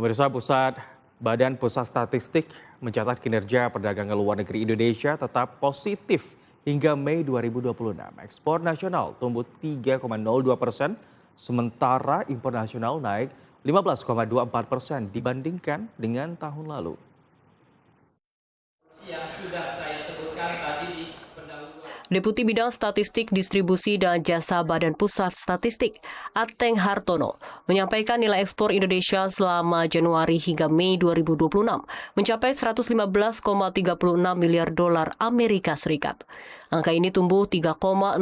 Pemirsa, Badan Pusat Statistik mencatat kinerja perdagangan luar negeri Indonesia tetap positif hingga Mei 2026. Ekspor nasional tumbuh 3,02%, sementara impor nasional naik 15,24% dibandingkan dengan tahun lalu. Yang sudah saya sebutkan tadi di pendahuluan. Deputi Bidang Statistik Distribusi dan Jasa Badan Pusat Statistik, Ateng Hartono, menyampaikan nilai ekspor Indonesia selama Januari hingga Mei 2026 mencapai 115,36 miliar dolar Amerika Serikat. Angka ini tumbuh 3,02%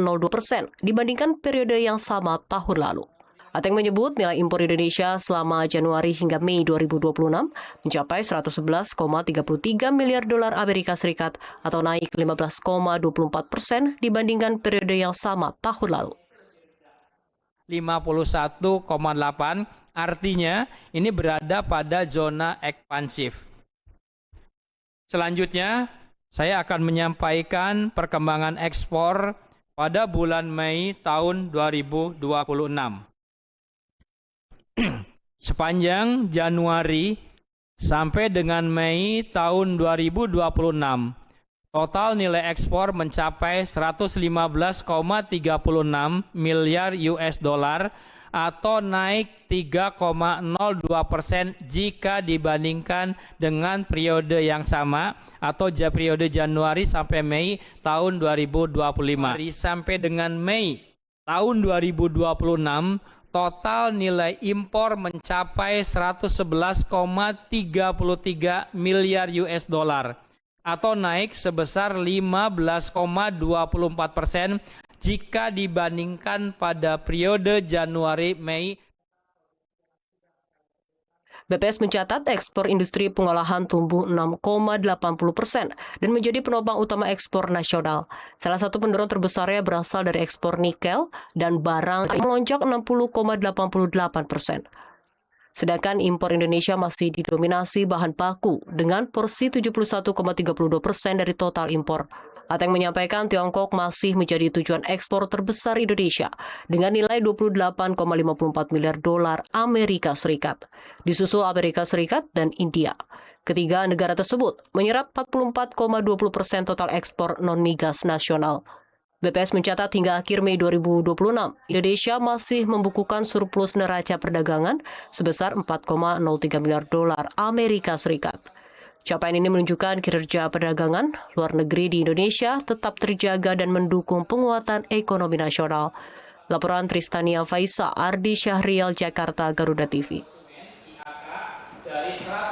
dibandingkan periode yang sama tahun lalu. Ateng menyebut nilai impor Indonesia selama Januari hingga Mei 2026 mencapai 111,33 miliar dolar Amerika Serikat atau naik 15,24% dibandingkan periode yang sama tahun lalu. 51,8 artinya ini berada pada zona ekspansif. Selanjutnya, saya akan menyampaikan perkembangan ekspor pada bulan Mei tahun 2026. Sepanjang Januari sampai dengan Mei tahun 2026, total nilai ekspor mencapai 115,36 miliar US dollar atau naik 3,02% jika dibandingkan dengan periode yang sama atau periode Januari sampai Mei tahun 2025. Sampai dengan Mei tahun 2026, total nilai impor mencapai 111,33 miliar US dollar atau naik sebesar 15,24% jika dibandingkan pada periode Januari-Mei. BPS mencatat ekspor industri pengolahan tumbuh 6,80% dan menjadi penopang utama ekspor nasional. Salah satu pendorong terbesarnya berasal dari ekspor nikel dan barang yang melonjak 60,88%. Sedangkan impor Indonesia masih didominasi bahan baku dengan porsi 71,32% dari total impor. Ateng menyampaikan Tiongkok masih menjadi tujuan ekspor terbesar Indonesia dengan nilai 28,54 miliar dolar Amerika Serikat, disusul Amerika Serikat dan India. Ketiga negara tersebut menyerap 44,20% total ekspor non-migas nasional. BPS mencatat hingga akhir Mei 2026, Indonesia masih membukukan surplus neraca perdagangan sebesar 4,03 miliar dolar Amerika Serikat. Capaian ini menunjukkan kinerja perdagangan luar negeri di Indonesia tetap terjaga dan mendukung penguatan ekonomi nasional. Laporan Tristania Faisa, Ardi Syahrial, Jakarta, Garuda TV.